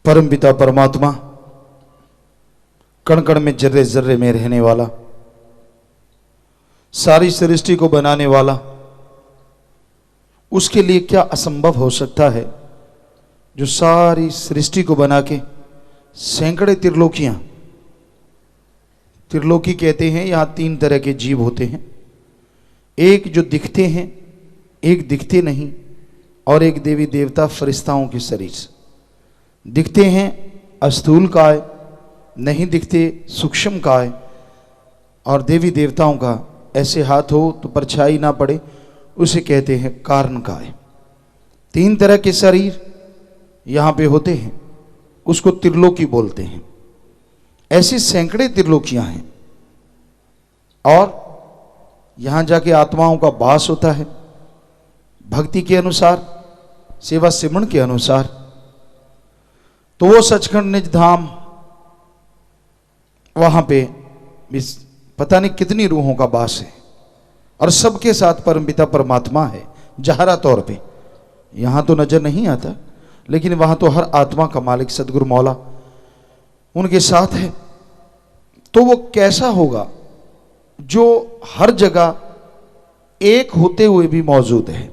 परम पिता परमात्मा कण कण में जर्रे जर्रे में रहने वाला, सारी सृष्टि को बनाने वाला, उसके लिए क्या असंभव हो सकता है जो सारी सृष्टि को बना के सैकड़े त्रिलोकियां, त्रिलोकी कहते हैं, यहां 3 तरह के जीव होते हैं, एक जो दिखते हैं, एक दिखते नहीं, और एक देवी देवता फरिश्ताओं के शरीर। दिखते हैं अस्थूल काय, नहीं दिखते सूक्ष्म काय, और देवी देवताओं का ऐसे हाथ हो तो परछाई ना पड़े उसे कहते हैं कारण काय। 3 तरह के शरीर यहां पे होते हैं, उसको त्रिलोकी बोलते हैं। ऐसी सैकड़े त्रिलोकियां हैं, और यहां जाके आत्माओं का वास होता है भक्ति के अनुसार, सेवा सिमरन के अनुसार। तो वो सचखंड निज धाम, वहां पे पता नहीं कितनी रूहों का वास है, और सबके साथ परमपिता परमात्मा है जहरा तौर पे। यहां तो नजर नहीं आता, लेकिन वहां तो हर आत्मा का मालिक सदगुरु मौला उनके साथ है। तो वो कैसा होगा जो हर जगह एक होते हुए भी मौजूद है?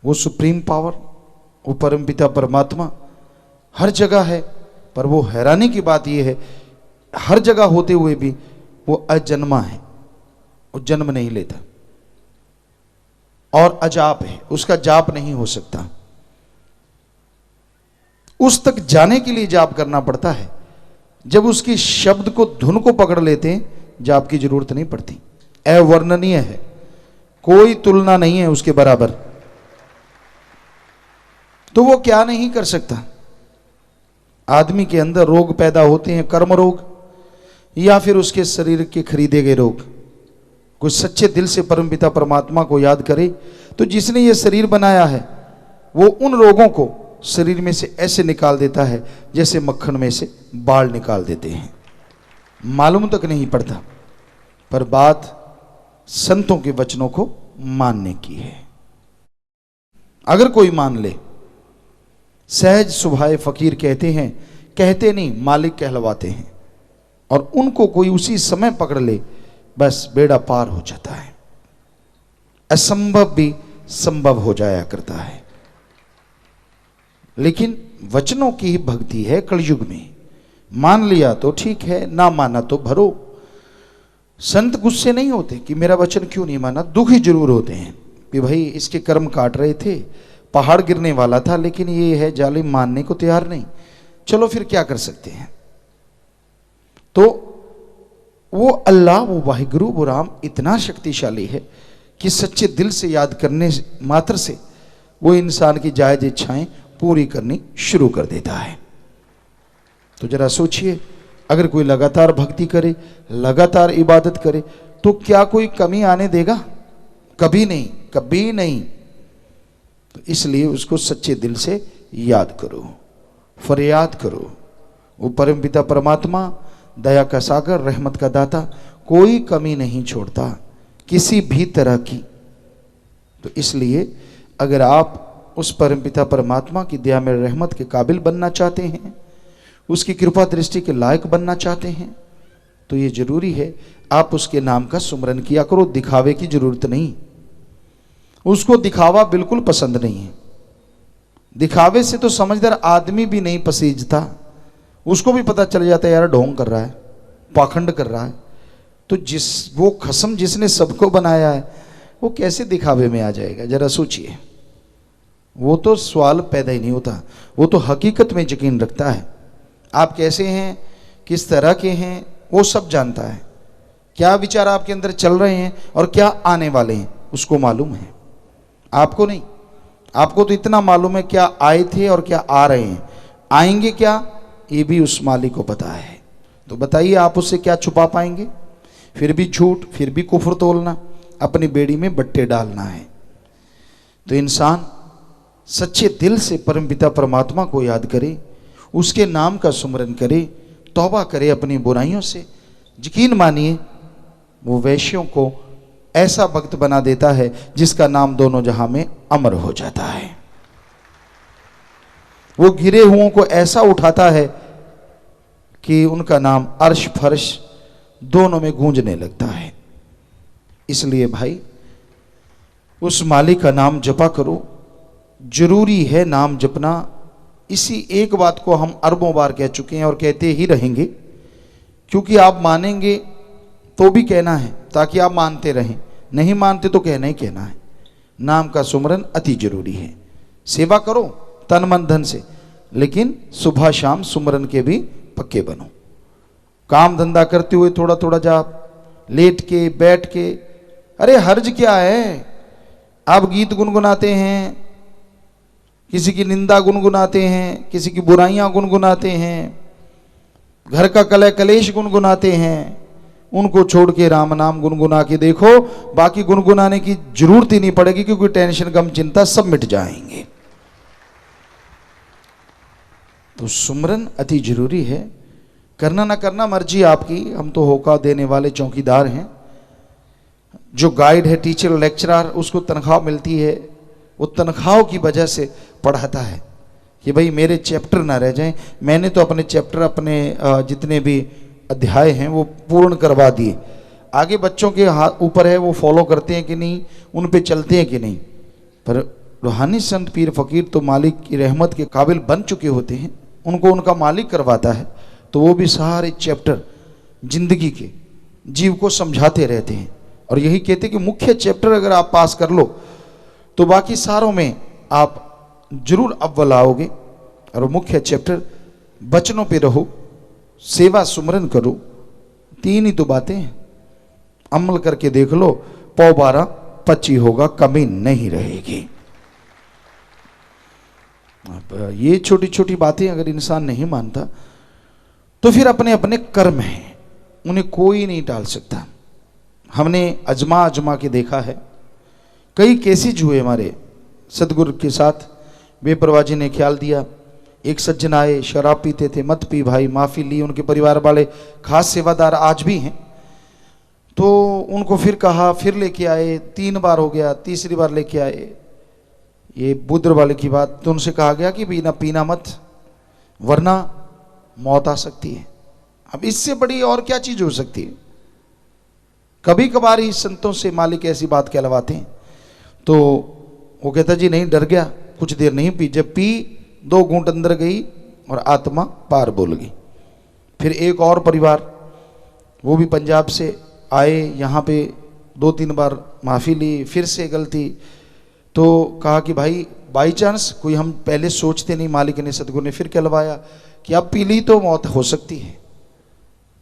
वो सुप्रीम पावर, वो परमपिता परमात्मा हर जगह है, पर वो हैरानी की बात यह है हर जगह होते हुए भी वो अजन्मा है, वो जन्म नहीं लेता, और अजाप है, उसका जाप नहीं हो सकता। उस तक जाने के लिए जाप करना पड़ता है। जब उसकी शब्द को, धुन को पकड़ लेते हैं, जाप की जरूरत नहीं पड़ती। अवर्णनीय है, कोई तुलना नहीं है उसके बराबर। तो वो क्या नहीं कर सकता? आदमी के अंदर रोग पैदा होते हैं, कर्म रोग, या फिर उसके शरीर के खरीदे गए रोग। कोई सच्चे दिल से परमपिता परमात्मा को याद करे तो जिसने ये शरीर बनाया है वो उन रोगों को शरीर में से ऐसे निकाल देता है जैसे मक्खन में से बाल निकाल देते हैं, मालूम तक नहीं पड़ता। पर बात संतों के वचनों को मानने की है। अगर कोई मान ले, सहज सुभाए फकीर कहते हैं, कहते नहीं मालिक कहलवाते हैं, और उनको कोई उसी समय पकड़ ले, बस बेड़ा पार हो जाता है। असंभव भी संभव हो जाया करता है। लेकिन वचनों की ही भक्ति है कलयुग में। मान लिया तो ठीक है, ना माना तो भरो। संत गुस्से नहीं होते कि मेरा वचन क्यों नहीं माना, दुखी जरूर होते हैं कि भाई इसके कर्म काट रहे थे, पहाड़ गिरने वाला था, लेकिन ये है जालिम, मानने को तैयार नहीं। चलो फिर क्या कर सकते हैं? तो वो अल्लाह, वो वाहिगुरु, वो राम इतना शक्तिशाली है कि सच्चे दिल से याद करने मात्र से वो इंसान की जायज इच्छाएं पूरी करनी शुरू कर देता है। तो जरा सोचिए, अगर कोई लगातार भक्ति करे, लगातार इबादत करे, तो क्या कोई कमी आने देगा? कभी नहीं, कभी नहीं। तो इसलिए उसको सच्चे दिल से याद करो, फरियाद करो। वो परमपिता परमात्मा दया का सागर, रहमत का दाता, कोई कमी नहीं छोड़ता किसी भी तरह की। तो इसलिए अगर आप उस परमपिता परमात्मा की दया में रहमत के काबिल बनना चाहते हैं, उसकी कृपा दृष्टि के लायक बनना चाहते हैं, तो ये जरूरी है आप उसके नाम का सुमरन किया करो। दिखावे की जरूरत नहीं, उसको दिखावा बिल्कुल पसंद नहीं है। दिखावे से तो समझदार आदमी भी नहीं पसीजता, उसको भी पता चल जाता है यार ढोंग कर रहा है, पाखंड कर रहा है। तो वो खसम जिसने सबको बनाया है वो कैसे दिखावे में आ जाएगा? जरा सोचिए। वो तो सवाल पैदा ही नहीं होता, वो तो हकीकत में यकीन रखता है। आप कैसे हैं, किस तरह के हैं, वो सब जानता है। क्या विचार आपके अंदर चल रहे हैं और क्या आने वाले हैं, उसको मालूम है, आपको नहीं। आपको तो इतना मालूम है क्या आए थे और क्या आ रहे हैं, आएंगे क्या, ये भी उस मालिक को पता है। तो बताइए आप उससे क्या छुपा पाएंगे? फिर भी झूठ, फिर भी कुफ्र तोलना, अपनी बेड़ी में बट्टे डालना है। तो इंसान सच्चे दिल से परमपिता परमात्मा को याद करे, उसके नाम का सुमरन करे, तौबा करे अपनी बुराइयों से। यकीन मानिए वो वैश्यों को ऐसा भक्त बना देता है जिसका नाम दोनों जहां में अमर हो जाता है। वो गिरे हुओं को ऐसा उठाता है कि उनका नाम अर्श फर्श दोनों में गूंजने लगता है। इसलिए भाई उस मालिक का नाम जपा करो। जरूरी है नाम जपना। इसी एक बात को हम अरबों बार कह चुके हैं और कहते ही रहेंगे, क्योंकि आप मानेंगे तो भी कहना है ताकि आप मानते रहें, नहीं मानते तो कहना ही कहना है। नाम का सुमरन अति जरूरी है। सेवा करो तन मन धन से, लेकिन सुबह शाम सुमरन के भी पक्के बनो। काम धंधा करते हुए थोड़ा थोड़ा जाप, लेट के बैठ के, अरे हर्ज क्या है। आप गीत गुनगुनाते हैं, किसी की निंदा गुनगुनाते हैं, किसी की बुराइयां गुनगुनाते हैं, घर का कलह कलेश गुनगुनाते हैं, उनको छोड़ के राम नाम गुनगुना के देखो। बाकी गुनगुनाने की जरूरत ही नहीं पड़ेगी, क्योंकि टेंशन गम चिंता सब मिट जाएंगे। तो सुमरन अति जरूरी है। करना ना करना मर्जी आपकी, हम तो होका देने वाले चौकीदार हैं। जो गाइड है, टीचर, लेक्चरर, उसको तनख्वाह मिलती है, वो तनख्वाह की वजह से पढ़ाता है कि भाई मेरे चैप्टर ना रह जाएं। मैंने तो अपने चैप्टर, अपने जितने भी अध्याय हैं वो पूर्ण करवा दिए। आगे बच्चों के हाथ ऊपर है, वो फॉलो करते हैं कि नहीं, उन पे चलते हैं कि नहीं। पर रूहानी संत पीर फकीर तो मालिक की रहमत के काबिल बन चुके होते हैं, उनको उनका मालिक करवाता है, तो वो भी सारे चैप्टर जिंदगी के जीव को समझाते रहते हैं। और यही कहते हैं कि मुख्य चैप्टर अगर आप पास कर लो तो बाकी सारों में आप जरूर अव्वल आओगे। और मुख्य चैप्टर बचनों पे रहो, सेवा सुमरन करो। तीन ही तो बातें हैं, अमल करके देख लो, 12-25 होगा, कमी नहीं रहेगी। अब ये छोटी छोटी बातें अगर इंसान नहीं मानता तो फिर अपने अपने कर्म हैं, उन्हें कोई नहीं टाल सकता। हमने अजमा के देखा है, कई केसेज हुए हमारे सदगुरु के साथ। बेपरवाह जी ने ख्याल दिया, एक सज्जन आए, शराब पीते थे, मत पी भाई, माफ़ी ली। उनके परिवार वाले खास सेवादार आज भी हैं, तो उनको फिर कहा, फिर लेके आए, 3 बार हो गया, तीसरी बार लेके आए, ये बुद्र वाले की बात। तो उनसे कहा गया कि पीना मत, वरना मौत आ सकती है। अब इससे बड़ी और क्या चीज़ हो सकती है। कभी कभार ही संतों से मालिक ऐसी बात कहलवाते हैं, तो वो कहता जी नहीं, डर गया, कुछ देर नहीं पी। जब पी 2 घूंट अंदर गई और आत्मा पार बोल गई। फिर एक और परिवार, वो भी पंजाब से आए, यहाँ पे 2-3 बार माफ़ी ली, फिर से गलती। तो कहा कि भाई बाई चांस कोई, हम पहले सोचते नहीं, मालिक ने सदगुरु ने फिर कहलवाया कि अब पी ली तो मौत हो सकती है।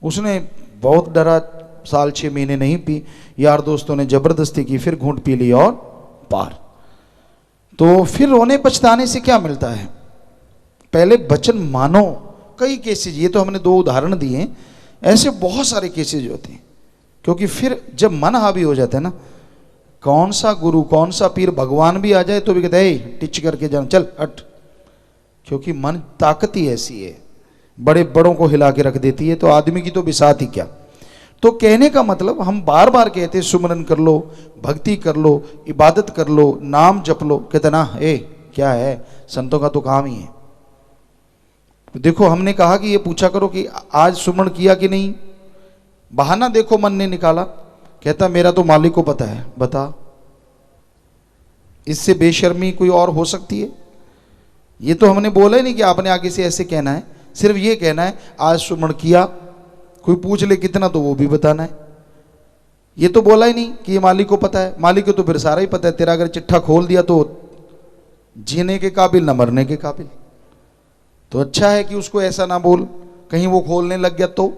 उसने बहुत डरा, साल 6 महीने नहीं पी, यार दोस्तों ने जबरदस्ती की, फिर घूंट पी ली और पार। तो फिर रोने पछताने से क्या मिलता है, पहले वचन मानो। कई केसेज, ये तो हमने 2 उदाहरण दिए हैं, ऐसे बहुत सारे केसेज होते हैं। क्योंकि फिर जब मन हावी हो जाता है ना, कौन सा गुरु, कौन सा पीर, भगवान भी आ जाए तो भी कहते हैं टिच करके जाना, चल हट। क्योंकि मन ताकत ही ऐसी है, बड़े बड़ों को हिला के रख देती है, तो आदमी की तो बिसात ही क्या। तो कहने का मतलब, हम बार बार कहते हैं सुमरन कर लो, भक्ति कर लो, इबादत कर लो, नाम जप लो। कहते ना, क्या है, संतों का तो काम ही है। देखो हमने कहा कि ये पूछा करो कि आज सुमरण किया कि नहीं, बहाना देखो मन ने निकाला, कहता मेरा तो मालिक को पता है। बता, इससे बेशर्मी कोई और हो सकती है? ये तो हमने बोला ही नहीं कि आपने आगे से ऐसे कहना है, सिर्फ ये कहना है आज सुमरण किया, कोई पूछ ले कितना तो वो भी बताना है। ये तो बोला ही नहीं कि ये मालिक को पता है। मालिक को तो फिर सारा ही पता है, तेरा अगर चिट्ठा खोल दिया तो जीने के काबिल न मरने के काबिल। तो अच्छा है कि उसको ऐसा ना बोल, कहीं वो खोलने लग गया तो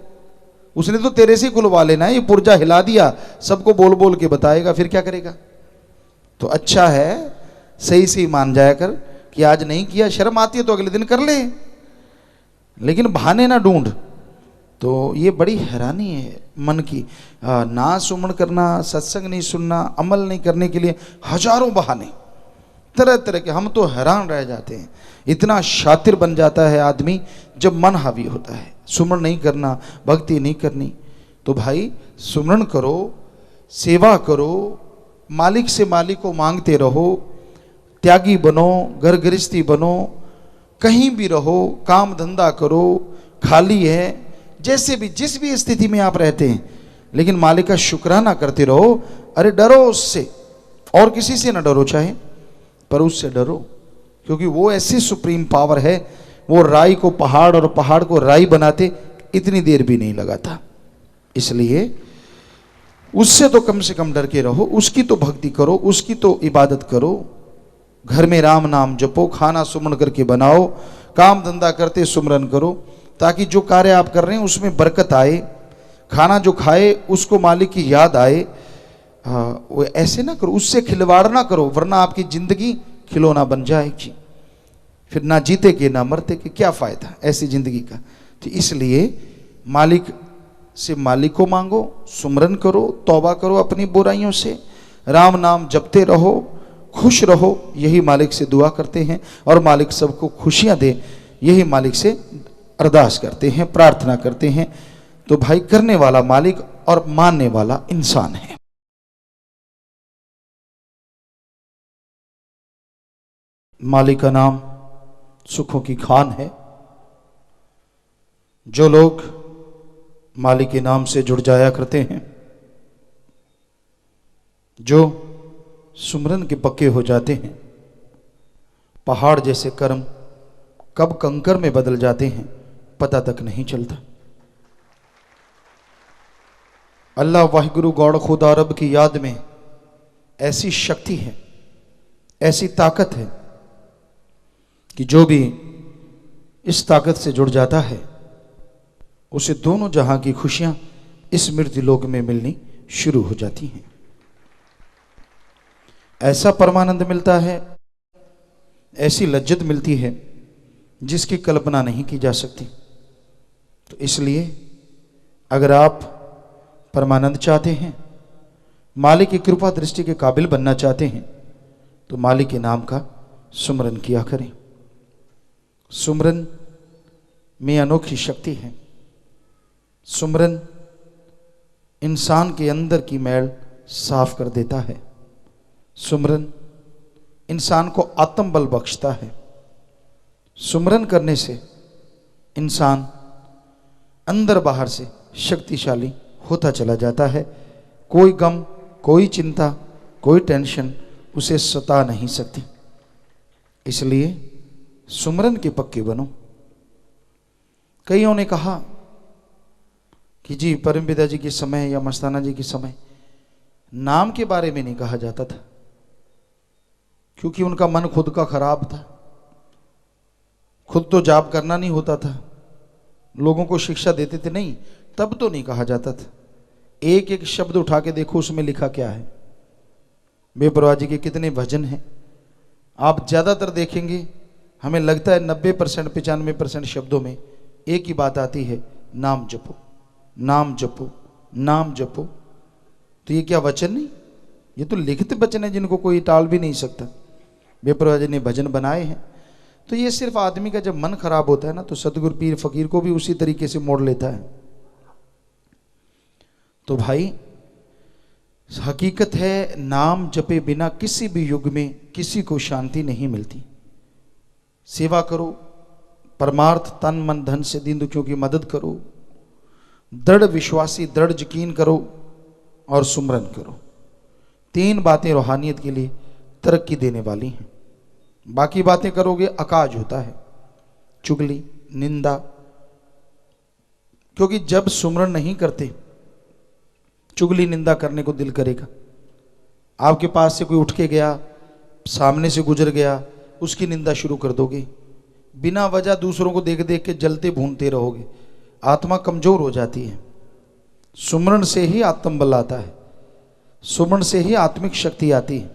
उसने तो तेरे से खुलवा लेना है। ये पुर्जा हिला दिया, सबको बोल बोल के बताएगा, फिर क्या करेगा। तो अच्छा है सही से मान जाया कर कि आज नहीं किया, शर्म आती है तो अगले दिन कर ले, लेकिन बहाने ना ढूंढ। तो ये बड़ी हैरानी है मन की। ना सुमन करना, सत्संग नहीं सुनना, अमल नहीं करने के लिए हजारों बहाने, तरह तरह के। हम तो हैरान रह जाते हैं, इतना शातिर बन जाता है आदमी जब मन हावी होता है। सुमरण नहीं करना, भक्ति नहीं करनी, तो भाई सुमरण करो, सेवा करो, मालिक से मालिक को मांगते रहो, त्यागी बनो, घर गृहस्थी बनो, कहीं भी रहो, काम धंधा करो, खाली है, जैसे भी जिस भी स्थिति में आप रहते हैं, लेकिन मालिक का शुक्राना करते रहो। अरे डरो उससे, और किसी से ना डरो चाहे, पर उससे डरो, क्योंकि वो ऐसी सुप्रीम पावर है। वो राई को पहाड़ और पहाड़ को राई बनाते इतनी देर भी नहीं लगा था। इसलिए उससे तो कम से कम डर के रहो, उसकी तो भक्ति करो, उसकी तो इबादत करो। घर में राम नाम जपो, खाना सुमन करके बनाओ, काम धंधा करते सुमरन करो, ताकि जो कार्य आप कर रहे हैं उसमें बरकत आए। खाना जो खाए उसको मालिक की याद आए। हाँ, वो ऐसे ना करो, उससे खिलवाड़ ना करो, वरना आपकी जिंदगी खिलौना बन जाएगी। फिर ना जीते के ना मरते के क्या फायदा ऐसी जिंदगी का। तो इसलिए मालिक से मालिक को मांगो, सुमरन करो, तौबा करो अपनी बुराइयों से, राम नाम जपते रहो, खुश रहो, यही मालिक से दुआ करते हैं। और मालिक सबको खुशियां दे, यही मालिक से अरदास करते हैं, प्रार्थना करते हैं। तो भाई करने वाला मालिक और मानने वाला इंसान है। मालिक का नाम सुखों की खान है। जो लोग मालिक के नाम से जुड़ जाया करते हैं, जो सुमरन के पक्के हो जाते हैं, पहाड़ जैसे कर्म कब कंकर में बदल जाते हैं पता तक नहीं चलता। अल्लाह वाहिगुरु गौड़ खुदा रब की याद में ऐसी शक्ति है, ऐसी ताकत है कि जो भी इस ताकत से जुड़ जाता है उसे दोनों जहां की खुशियां इस मृत्यु लोक में मिलनी शुरू हो जाती हैं। ऐसा परमानंद मिलता है, ऐसी लज्जत मिलती है जिसकी कल्पना नहीं की जा सकती। तो इसलिए अगर आप परमानंद चाहते हैं, मालिक की कृपा दृष्टि के काबिल बनना चाहते हैं, तो मालिक के नाम का सुमरन किया करें। सुमरन में अनोखी शक्ति है। सुमरन इंसान के अंदर की मैल साफ कर देता है। सुमरन इंसान को आत्मबल बख्शता है। सुमरन करने से इंसान अंदर बाहर से शक्तिशाली होता चला जाता है। कोई गम, कोई चिंता, कोई टेंशन उसे सता नहीं सकती। इसलिए सुमरन के पक्के बनो। कईयों ने कहा कि जी परम पिता जी के समय या मस्ताना जी के समय नाम के बारे में नहीं कहा जाता था, क्योंकि उनका मन खुद का खराब था। खुद तो जाप करना नहीं होता था, लोगों को शिक्षा देते थे, नहीं तब तो नहीं कहा जाता था। एक एक शब्द उठा के देखो उसमें लिखा क्या है। बेपरवाह जी के कितने भजन हैं, आप ज़्यादातर देखेंगे, हमें लगता है 90% 95% शब्दों में एक ही बात आती है, नाम जपो, नाम जपो, नाम जपो। तो ये क्या वचन नहीं, ये तो लिखित वचन है जिनको कोई टाल भी नहीं सकता। बेपरवाह जी ने भजन बनाए हैं। तो ये सिर्फ आदमी का जब मन खराब होता है ना, तो सतगुरु पीर फकीर को भी उसी तरीके से मोड़ लेता है। तो भाई हकीकत है, नाम जपे बिना किसी भी युग में किसी को शांति नहीं मिलती। सेवा करो, परमार्थ तन मन धन से दीन दुखियों की मदद करो, दृढ़ विश्वासी दृढ़ यकीन करो और सुमरन करो। 3 बातें रूहानियत के लिए तरक्की देने वाली हैं। बाकी बातें करोगे अकाज होता है, चुगली, निंदा। क्योंकि जब सुमरन नहीं करते, चुगली निंदा करने को दिल करेगा। आपके पास से कोई उठ के गया, सामने से गुजर गया, उसकी निंदा शुरू कर दोगे। बिना वजह दूसरों को देख देख के जलते भूनते रहोगे, आत्मा कमजोर हो जाती है। सुमरन से ही आत्मबल आता है, सुमरन से ही आत्मिक शक्ति आती है।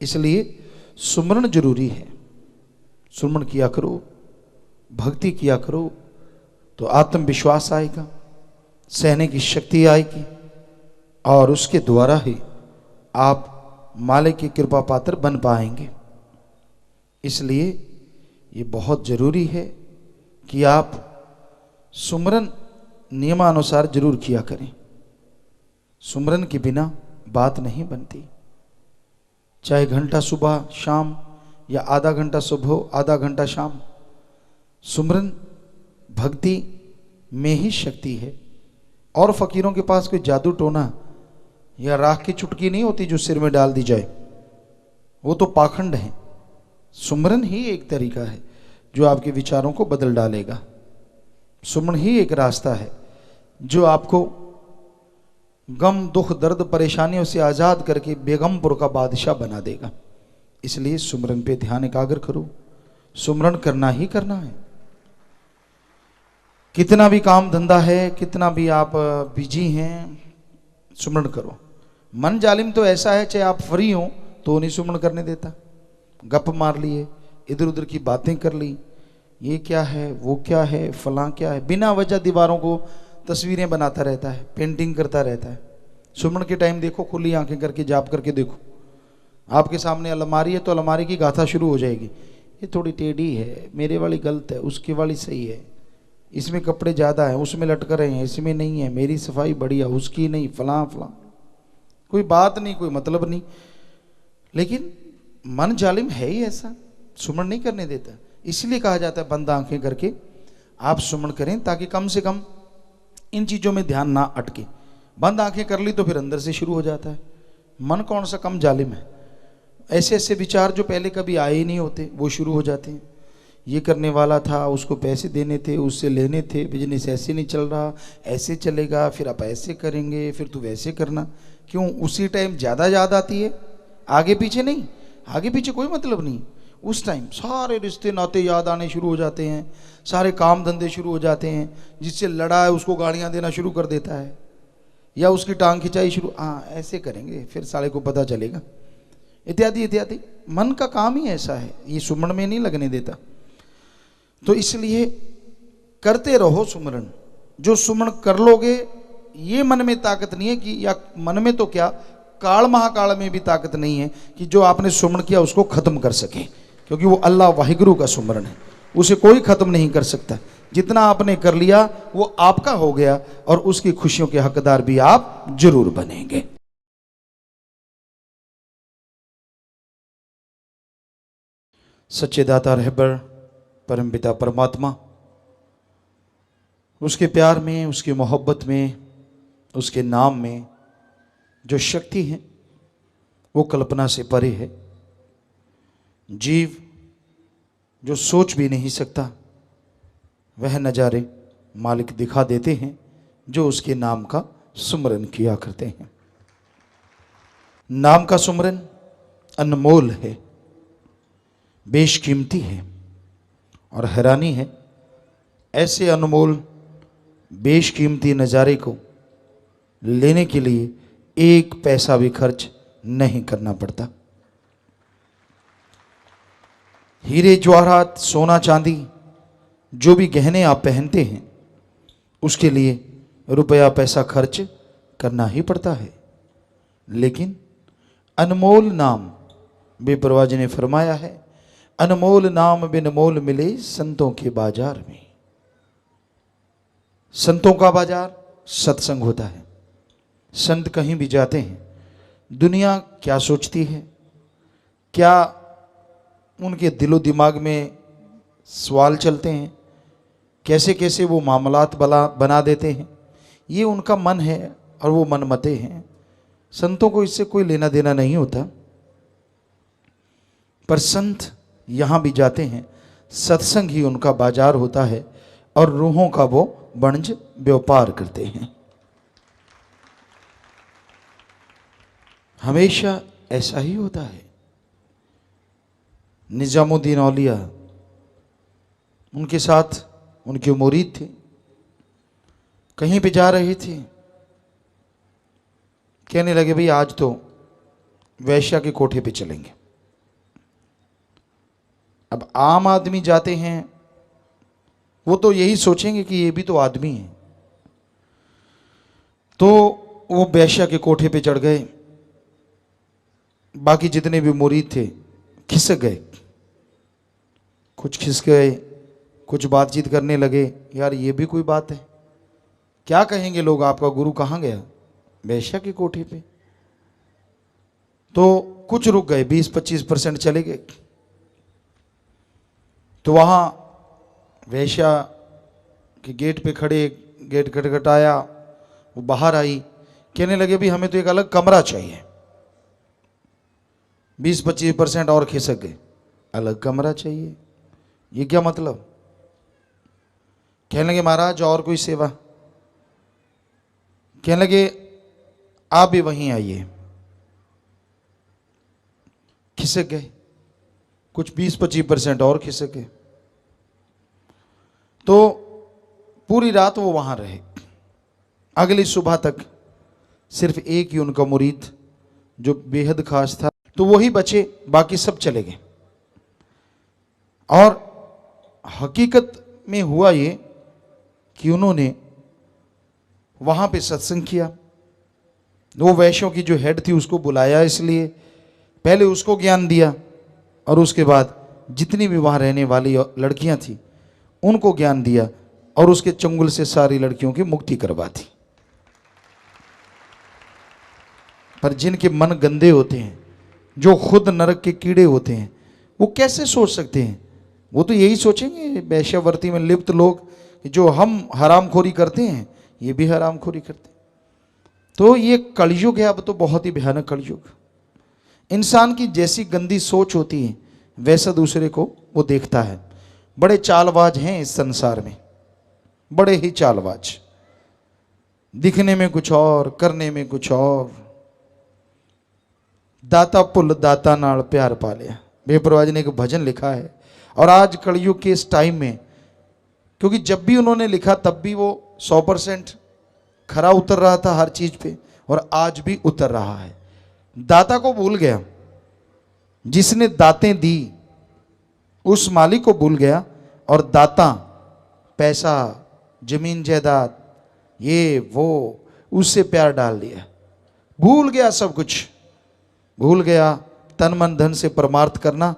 इसलिए सुमरन जरूरी है। सुमरन किया करो, भक्ति किया करो, तो आत्मविश्वास आएगा, सहने की शक्ति आएगी, और उसके द्वारा ही आप मालिक की कृपा पात्र बन पाएंगे। इसलिए ये बहुत जरूरी है कि आप सुमरन नियमानुसार जरूर किया करें। सुमरन के बिना बात नहीं बनती। चाहे घंटा सुबह शाम या आधा घंटा सुबह आधा घंटा शाम, सुमरन भक्ति में ही शक्ति है। और फकीरों के पास कोई जादू टोना या राख की चुटकी नहीं होती जो सिर में डाल दी जाए, वो तो पाखंड है। सुमरन ही एक तरीका है जो आपके विचारों को बदल डालेगा। सुमरन ही एक रास्ता है जो आपको गम दुख दर्द परेशानियों से आज़ाद करके बेगमपुर का बादशाह बना देगा। इसलिए सुमरन पे ध्यान एकाग्र करो। सुमरन करना ही करना है। कितना भी काम धंधा है, कितना भी आप बिजी हैं, सुमरन करो। मन जालिम तो ऐसा है, चाहे आप फ्री हो तो नहीं सुमरन करने देता। गप मार लिए, इधर उधर की बातें कर ली, ये क्या है वो क्या है फलां क्या है, बिना वजह दीवारों को तस्वीरें बनाता रहता है, पेंटिंग करता रहता है। सुमरन के टाइम देखो, खुली आंखें करके जाप करके देखो, आपके सामने अलमारी है तो अलमारी की गाथा शुरू हो जाएगी। ये थोड़ी टेढ़ी है, मेरे वाली गलत है, उसकी वाली सही है, इसमें कपड़े ज़्यादा हैं, उसमें लटक रहे हैं, इसमें नहीं है, मेरी सफाई बढ़िया, उसकी नहीं, फलां फलां। कोई बात नहीं, कोई मतलब नहीं। लेकिन मन जालिम है ही ऐसा, सुमरन नहीं करने देता। इसलिए कहा जाता है बंद आंखें करके आप सुमरन करें, ताकि कम से कम इन चीज़ों में ध्यान ना अटके। बंद आंखें कर ली तो फिर अंदर से शुरू हो जाता है। मन कौन सा कम जालिम है, ऐसे ऐसे विचार जो पहले कभी आए ही नहीं होते वो शुरू हो जाते हैं। ये करने वाला था, उसको पैसे देने थे, उससे लेने थे, बिजनेस ऐसे नहीं चल रहा, ऐसे चलेगा, फिर आप ऐसे करेंगे, फिर तू वैसे करना। क्यों? उसी टाइम ज़्यादा याद आती है, आगे पीछे नहीं। आगे पीछे कोई मतलब नहीं, उस टाइम सारे रिश्ते नाते याद आने शुरू हो जाते हैं, सारे काम धंधे शुरू हो जाते हैं। जिससे लड़ा है उसको गालियाँ देना शुरू कर देता है, या उसकी टांग खिंचाई शुरू, हाँ ऐसे करेंगे फिर साले को पता चलेगा, इत्यादि इत्यादि। मन का काम ही ऐसा है, ये सुमरन में नहीं लगने देता। तो इसलिए करते रहो सुमरन। जो सुमरन कर लोगे, ये मन में ताकत नहीं है कि, या मन में तो क्या, काल महाकाल में भी ताकत नहीं है कि जो आपने सुमरन किया उसको खत्म कर सके, क्योंकि वो अल्लाह वाहिगुरु का सुमरन है, उसे कोई खत्म नहीं कर सकता। जितना आपने कर लिया वो आपका हो गया, और उसकी खुशियों के हकदार भी आप जरूर बनेंगे। सच्चे दाता रहबर परम पिता परमात्मा, उसके प्यार में, उसकी मोहब्बत में, उसके नाम में जो शक्ति है वो कल्पना से परे है। जीव जो सोच भी नहीं सकता वह नज़ारे मालिक दिखा देते हैं जो उसके नाम का सुमरन किया करते हैं। नाम का सुमरन अनमोल है, बेशकीमती है, और हैरानी है ऐसे अनमोल बेशकीमती नज़ारे को लेने के लिए एक पैसा भी खर्च नहीं करना पड़ता। हीरे जवाहरात सोना चांदी जो भी गहने आप पहनते हैं उसके लिए रुपया पैसा खर्च करना ही पड़ता है। लेकिन अनमोल नाम, बेपरवाह जी ने फरमाया है, अनमोल नाम बिन मोल मिले संतों के बाजार में। संतों का बाजार सत्संग होता है। संत कहीं भी जाते हैं, दुनिया क्या सोचती है, क्या उनके दिलो दिमाग में सवाल चलते हैं, कैसे कैसे वो मामलात बना देते हैं, ये उनका मन है और वो मनमते हैं। संतों को इससे कोई लेना देना नहीं होता। पर संत यहाँ भी जाते हैं, सत्संग ही उनका बाजार होता है, और रूहों का वो वणज व्यापार करते हैं। हमेशा ऐसा ही होता है। निजामुद्दीन औलिया, उनके साथ उनके मुरीद थे, कहीं पे जा रहे थे, कहने लगे भाई आज तो वैश्या के कोठे पे चलेंगे। अब आम आदमी जाते हैं वो तो यही सोचेंगे कि ये भी तो आदमी है, तो वो वैश्या के कोठे पे चढ़ गए। बाकी जितने भी मुरीद थे खिसक गए, कुछ खिसक गए, कुछ बातचीत करने लगे, यार ये भी कोई बात है, क्या कहेंगे लोग, आपका गुरु कहाँ गया, वैश्या के कोठे पे। तो कुछ रुक गए, 20-25% चले गए। तो वहाँ वेश्या के गेट पे खड़े, गेट खटखटाया, वो बाहर आई, कहने लगे भी हमें तो एक अलग कमरा चाहिए। 20-25% और खिसक गए, अलग कमरा चाहिए, ये क्या मतलब? कहने लगे महाराज और कोई सेवा? कहने लगे आप भी वहीं आइए। खिसक गए, कुछ 20-25% और खिसक गए। तो पूरी रात वो वहां रहे। अगली सुबह तक सिर्फ एक ही उनका मुरीद जो बेहद खास था, तो वही बचे, बाकी सब चले गए। और हकीकत में हुआ ये कि उन्होंने वहां पे सत्संग किया। वो वैश्यों की जो हेड थी उसको बुलाया, इसलिए पहले उसको ज्ञान दिया और उसके बाद जितनी भी वहां रहने वाली लड़कियां थी उनको ज्ञान दिया और उसके चंगुल से सारी लड़कियों की मुक्ति करवा दी। पर जिनके मन गंदे होते हैं, जो खुद नरक के कीड़े होते हैं, वो कैसे सोच सकते हैं? वो तो यही सोचेंगे वैश्यावर्ती में लिप्त लोग, जो हम हरामखोरी करते हैं ये भी हरामखोरी करते हैं। तो ये कलयुग है, अब तो बहुत ही भयानक कलयुग। इंसान की जैसी गंदी सोच होती है वैसा दूसरे को वो देखता है। बड़े चालबाज हैं इस संसार में, बड़े ही चालबाज, दिखने में कुछ और, करने में कुछ और। दाता पुल दाता नाल प्यार पा लिया, बेपरवाह जी ने एक भजन लिखा है। और आज कलयुग के इस टाइम में, क्योंकि जब भी उन्होंने लिखा तब भी वो 100% खरा उतर रहा था हर चीज पे, और आज भी उतर रहा है। दाता को भूल गया, जिसने दातें दी उस मालिक को भूल गया, और दाता पैसा, जमीन जायदाद, ये वो, उससे प्यार डाल दिया। भूल गया, सब कुछ भूल गया, तन मन धन से परमार्थ करना,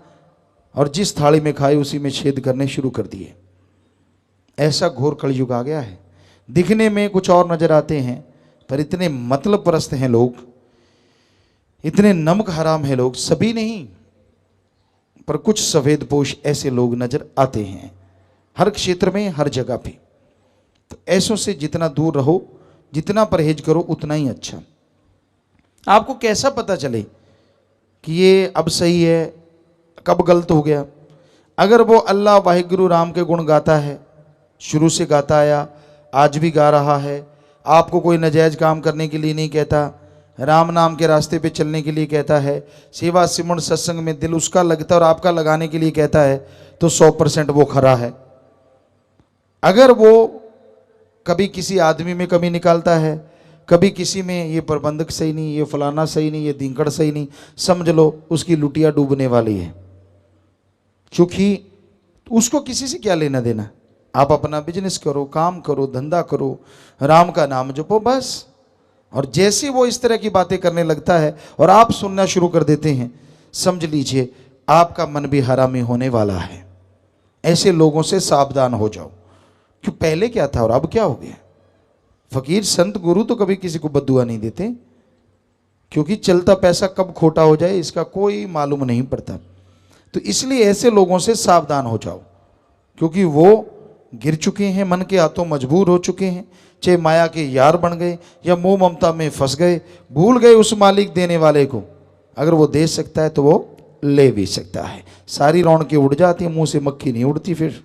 और जिस थाली में खाए उसी में छेद करने शुरू कर दिए। ऐसा घोर कलयुग आ गया है। दिखने में कुछ और नजर आते हैं, पर इतने मतलब परस्त हैं लोग, इतने नमक हराम हैं लोग, सभी नहीं पर कुछ सफेदपोश ऐसे लोग नजर आते हैं हर क्षेत्र में, हर जगह पे। तो ऐसों से जितना दूर रहो, जितना परहेज करो उतना ही अच्छा। आपको कैसा पता चले कि ये अब सही है, कब गलत हो गया? अगर वो अल्लाह वाहिगुरु राम के गुण गाता है, शुरू से गाता आया, आज भी गा रहा है, आपको कोई नाजायज काम करने के लिए नहीं कहता, राम नाम के रास्ते पे चलने के लिए कहता है, सेवा सिमरन सत्संग में दिल उसका लगता है और आपका लगाने के लिए कहता है, तो 100% वो खरा है। अगर वो कभी किसी आदमी में कमी निकालता है, कभी किसी में, ये प्रबंधक सही नहीं, ये फलाना सही नहीं, ये दिंकड़ सही नहीं, समझ लो उसकी लुटिया डूबने वाली है। क्योंकि उसको किसी से क्या लेना देना। आप अपना बिजनेस करो, काम करो, धंधा करो, राम का नाम जपो, बस। और जैसे वो इस तरह की बातें करने लगता है और आप सुनना शुरू कर देते हैं, समझ लीजिए आपका मन भी हरामी होने वाला है। ऐसे लोगों से सावधान हो जाओ। क्यों, पहले क्या था और अब क्या हो गया? फकीर संत गुरु तो कभी किसी को बद्दुआ नहीं देते, क्योंकि चलता पैसा कब खोटा हो जाए इसका कोई मालूम नहीं पड़ता। तो इसलिए ऐसे लोगों से सावधान हो जाओ, क्योंकि वो गिर चुके हैं, मन के हाथों मजबूर हो चुके हैं, चाहे माया के यार बन गए या मोह ममता में फंस गए, भूल गए उस मालिक देने वाले को। अगर वो दे सकता है तो वो ले भी सकता है। सारी रौनकें उड़ जाती हैं, मुंह से मक्खी नहीं उड़ती। फिर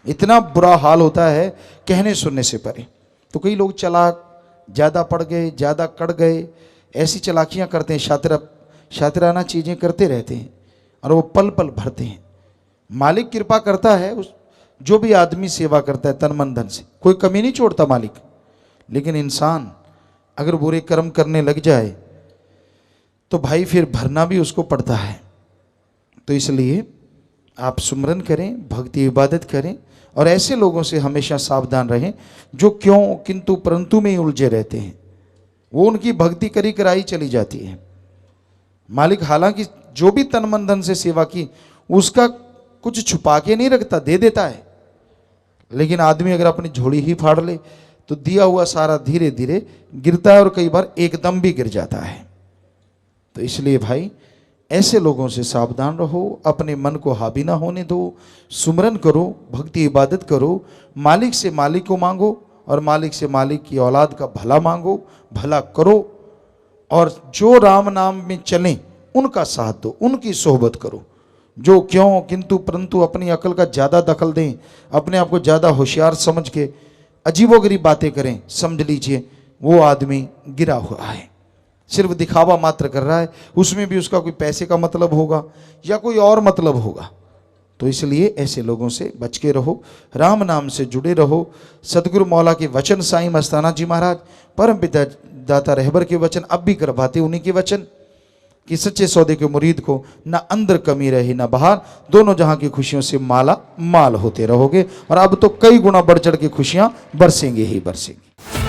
इतना बुरा हाल होता है कहने सुनने से परे। तो कई लोग चालाक ज़्यादा पड़ गए, ज़्यादा कड़ गए, ऐसी चालाकियाँ करते हैं, शातिराना चीज़ें करते रहते हैं और वो पल पल भरते हैं। मालिक कृपा करता है, उस जो भी आदमी सेवा करता है तन मन धन से, कोई कमी नहीं छोड़ता मालिक। लेकिन इंसान अगर बुरे कर्म करने लग जाए तो भाई फिर भरना भी उसको पड़ता है। तो इसलिए आप सुमरन करें, भक्ति इबादत करें, और ऐसे लोगों से हमेशा सावधान रहें जो क्यों किंतु परंतु में ही उलझे रहते हैं। वो उनकी भक्ति करी कराई चली जाती है। मालिक हालांकि जो भी तन मन धन से सेवा की उसका कुछ छुपा के नहीं रखता, दे देता है। लेकिन आदमी अगर अपनी झोली ही फाड़ ले तो दिया हुआ सारा धीरे धीरे गिरता है, और कई बार एकदम भी गिर जाता है। तो इसलिए भाई ऐसे लोगों से सावधान रहो, अपने मन को हावी ना होने दो, सुमरन करो, भक्ति इबादत करो, मालिक से मालिक को मांगो और मालिक से मालिक की औलाद का भला मांगो, भला करो, और जो राम नाम में चलें उनका साथ दो, उनकी सोहबत करो। जो क्यों किंतु परंतु अपनी अकल का ज़्यादा दखल दें, अपने आप को ज़्यादा होशियार समझ के अजीबोगरीब बातें करें, समझ लीजिए वो आदमी गिरा हुआ है, सिर्फ दिखावा मात्र कर रहा है, उसमें भी उसका कोई पैसे का मतलब होगा या कोई और मतलब होगा। तो इसलिए ऐसे लोगों से बच के रहो, राम नाम से जुड़े रहो। सदगुरु मौला के वचन, साईं मस्ताना जी महाराज, परम पिता दाता रहबर के वचन अब भी करवाते उन्हीं के वचन कि सच्चे सौदे के मुरीद को ना अंदर कमी रहे ना बाहर, दोनों जहां की खुशियों से माला माल होते रहोगे, और अब तो कई गुना बढ़ चढ़ के खुशियां बरसेंगे ही बरसेंगी।